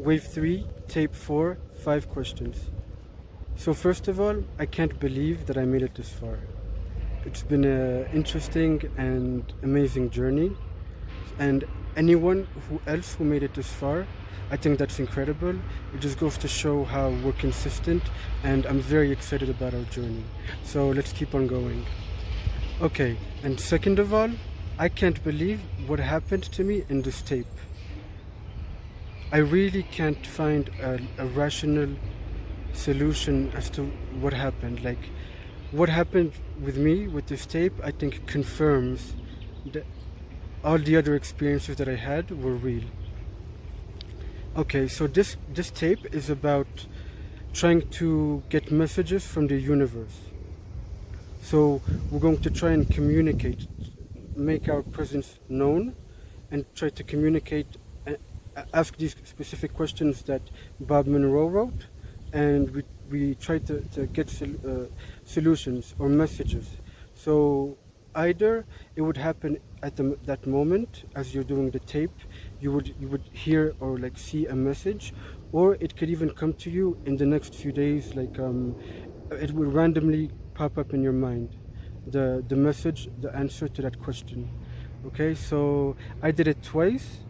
Wave 3, Tape 4, 5 questions. So first of all, I can't believe that I made it this far. It's been an interesting and amazing journey, and anyone else who made it this far, I think that's incredible. It just goes to show how we're consistent, and I'm very excited about our journey. So let's keep on going. Okay, and second of all, I can't believe what happened to me in this tape. I really can't find a rational solution as to what happened. Like, what happened with me with this tape, I think confirms that all the other experiences that I had were real. Okay, so this tape is about trying to get messages from the universe. So we're going to try and communicate, make our presence known, and try to communicate, ask these specific questions that Bob Monroe wrote, and we try to get solutions or messages. So either it would happen at that moment as you're doing the tape, you would hear or like see a message, or it could even come to you in the next few days, like it would randomly pop up in your mind, the message, the answer to that question. Okay, so I did it twice.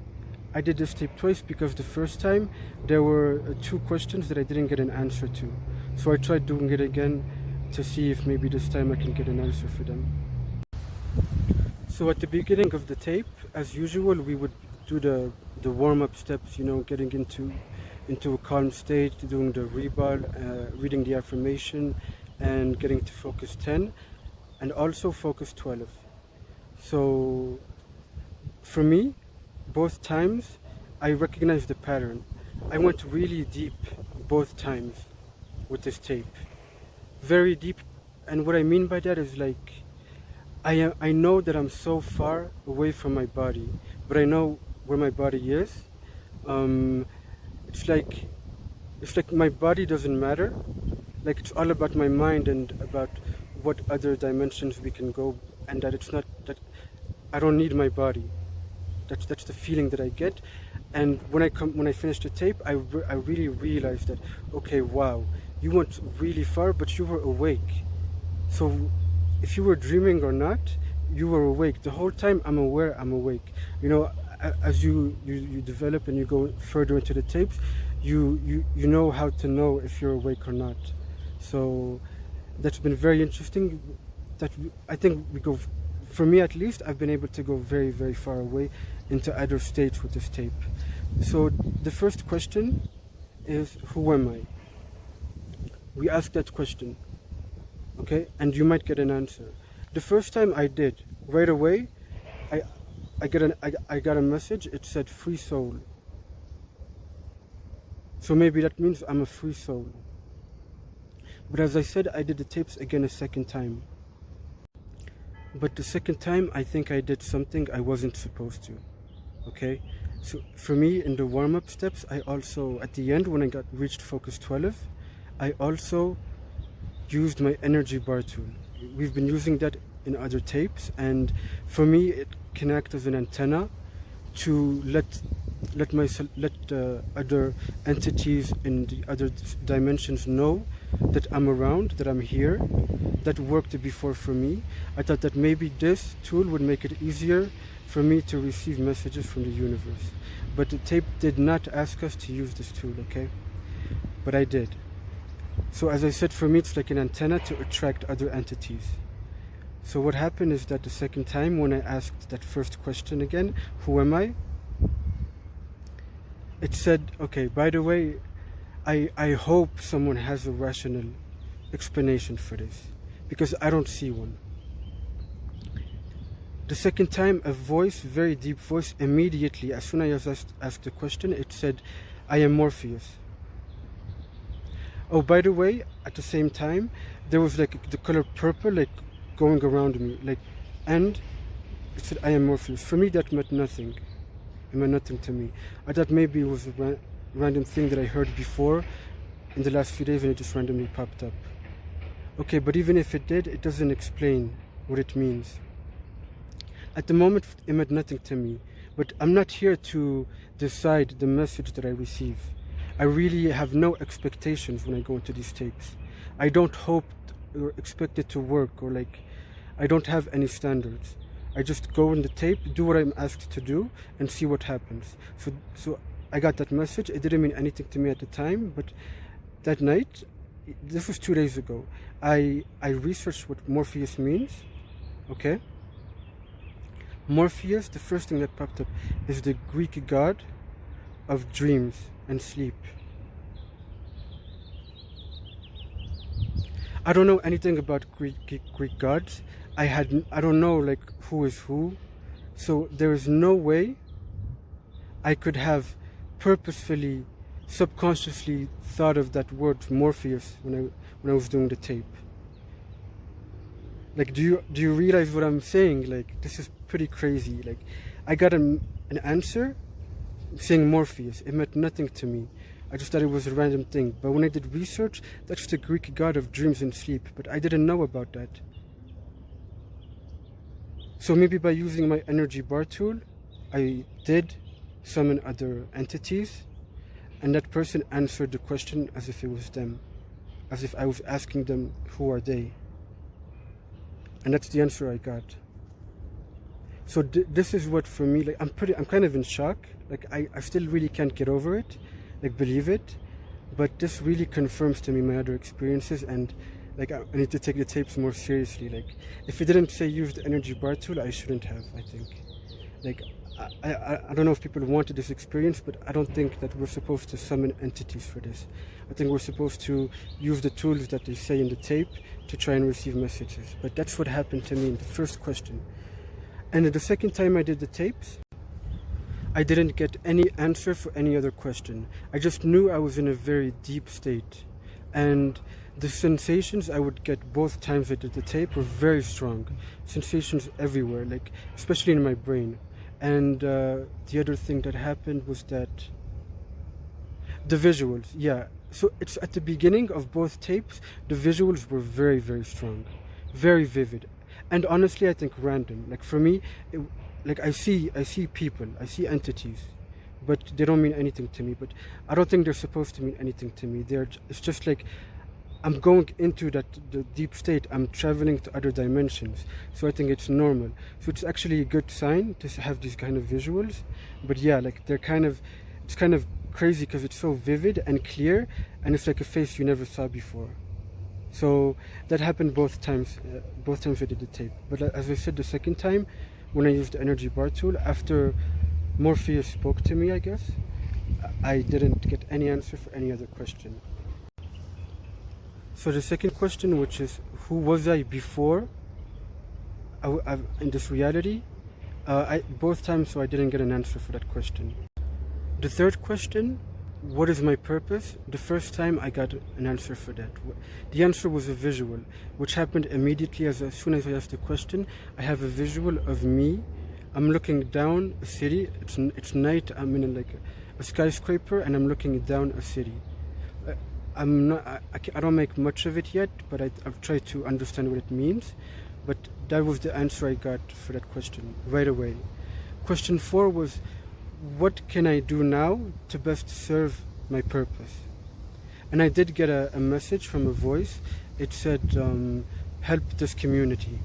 I did this tape twice because the first time there were 2 questions that I didn't get an answer to. So I tried doing it again to see if maybe this time I can get an answer for them. So at the beginning of the tape, as usual, we would do the warm-up steps, you know, getting into a calm state, doing the rebal, reading the affirmation, and getting to focus 10, and also focus 12. So for me, both times, I recognized the pattern. I went really deep both times with this tape. Very deep, and what I mean by that is like, I know that I'm so far away from my body, but I know where my body is. It's like my body doesn't matter. Like, it's all about my mind and about what other dimensions we can go, and that it's not that I don't need my body. That's the feeling that I get. And when I finished the tape, I really realized that, okay, wow, you went really far, but you were awake. So if you were dreaming or not, you were awake the whole time. I'm aware I'm awake. You know, as you develop and you go further into the tapes, you know how to know if you're awake or not. So that's been very interesting. That I think we go, for me at least, I've been able to go very, very far away into other states with this tape. So the first question is, who am I? We ask that question, okay, and you might get an answer. The first time I did, right away, I got a message. It said free soul. So maybe that means I'm a free soul. But as I said, I did the tapes again a second time. But the second time, I think I did something I wasn't supposed to. Okay? So for me, in the warm-up steps, I also, at the end, when I reached focus 12, I also used my energy bar tool. We've been using that in other tapes, and for me, it can act as an antenna to let other entities in the other dimensions know that I'm around, that I'm here. That worked before for me. I thought that maybe this tool would make it easier for me to receive messages from the universe. But the tape did not ask us to use this tool, okay? But I did. So as I said, for me it's like an antenna to attract other entities. So what happened is that the second time when I asked that first question again, who am I? It said, okay, by the way, I hope someone has a rational explanation for this, because I don't see one. The second time, a voice, very deep voice, immediately, as soon as I asked the question, it said, I am Morpheus. Oh, by the way, at the same time, there was like the color purple, like going around me, like, and it said, I am Morpheus. For me, that meant nothing. It meant nothing to me. I thought maybe it was a random thing that I heard before in the last few days and it just randomly popped up. Okay, but even if it did, it doesn't explain what it means. At the moment, it meant nothing to me. But I'm not here to decide the message that I receive. I really have no expectations when I go into these tapes. I don't hope or expect it to work, or like, I don't have any standards. I just go in the tape, do what I'm asked to do, and see what happens. So I got that message. It didn't mean anything to me at the time, but that night, this was 2 days ago, I researched what Morpheus means, okay? Morpheus, the first thing that popped up, is the Greek god of dreams and sleep. I don't know anything about Greek gods. I don't know like who is who, so there is no way I could have purposefully, subconsciously thought of that word Morpheus when I was doing the tape. Like, do you realize what I'm saying? Like, this is pretty crazy. Like, I got an answer saying Morpheus. It meant nothing to me. I just thought it was a random thing. But when I did research, that's the Greek god of dreams and sleep. But I didn't know about that. So maybe by using my energy bar tool, I did summon other entities, and that person answered the question as if it was them, as if I was asking them, who are they? And that's the answer I got. So this is what, for me, like, I'm kind of in shock. Like, I still really can't get over it, like, believe it. But this really confirms to me my other experiences, and like, I need to take the tapes more seriously. Like, if it didn't say use the energy bar tool, I shouldn't have, I think. Like, I don't know if people wanted this experience, but I don't think that we're supposed to summon entities for this. I think we're supposed to use the tools that they say in the tape to try and receive messages. But that's what happened to me in the first question. And the second time I did the tapes, I didn't get any answer for any other question. I just knew I was in a very deep state. And the sensations I would get both times I did the tape were very strong. Sensations everywhere, like, especially in my brain. And the other thing that happened was that the visuals, yeah. So it's at the beginning of both tapes, the visuals were very, very strong, very vivid. And honestly, I think random. Like, for me, like, I see people, I see entities, but they don't mean anything to me. But I don't think they're supposed to mean anything to me. It's just like, I'm going into the deep state. I'm traveling to other dimensions. So I think it's normal. So it's actually a good sign to have these kind of visuals. But yeah, like, it's kind of crazy because it's so vivid and clear, and it's like a face you never saw before. So that happened both times I did the tape. But as I said, the second time, when I used the energy bar tool, after Morpheus spoke to me, I guess, I didn't get any answer for any other question. So the second question, which is, who was I before in this reality? Both times, so I didn't get an answer for that question. The third question, what is my purpose? The first time I got an answer for that. The answer was a visual, which happened immediately as soon as I asked the question. I have a visual of me. I'm looking down a city. It's night. I'm in like a skyscraper, and I'm looking down a city. I don't make much of it yet, but I've tried to understand what it means. But that was the answer I got for that question right away. Question 4 was, what can I do now to best serve my purpose? And I did get a message from a voice. It said, help this community.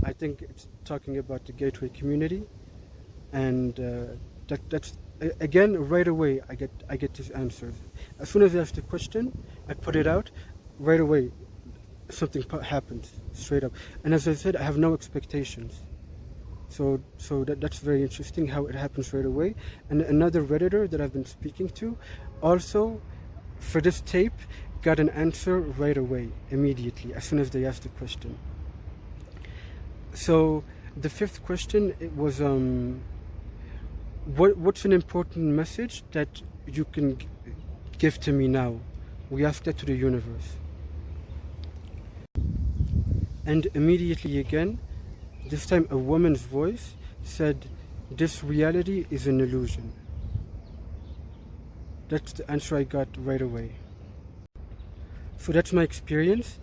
I think it's talking about the Gateway community. And that's again, right away, I get these answers. As soon as I ask the question, I put it out, right away, something happens, straight up. And as I said, I have no expectations. So that's very interesting how it happens right away. And another Redditor that I've been speaking to, also, for this tape, got an answer right away, immediately, as soon as they asked the question. So the fifth question, it was, what's an important message that you can give to me now? We asked that to the universe. And immediately again, this time a woman's voice said, this reality is an illusion. That's the answer I got right away. So that's my experience,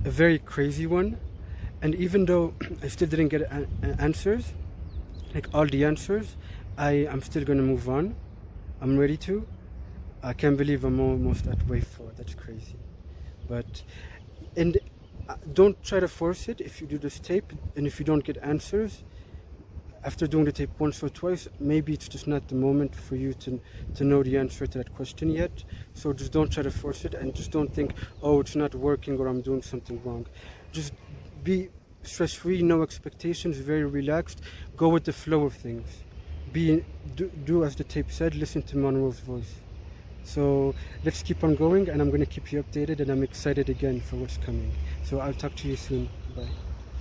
a very crazy one. And even though I still didn't get answers, like all the answers, I'm still going to move on. I'm ready to. I can't believe I'm almost at wave 4. That's crazy. But, and don't try to force it. If you do this tape and if you don't get answers after doing the tape once or twice, maybe it's just not the moment for you to know the answer to that question yet. So just don't try to force it, and just don't think, oh, it's not working or I'm doing something wrong. Just be stress-free, no expectations, very relaxed. Go with the flow of things. Do as the tape said, listen to Monroe's voice. So let's keep on going, and I'm going to keep you updated, and I'm excited again for what's coming. So I'll talk to you soon. Bye.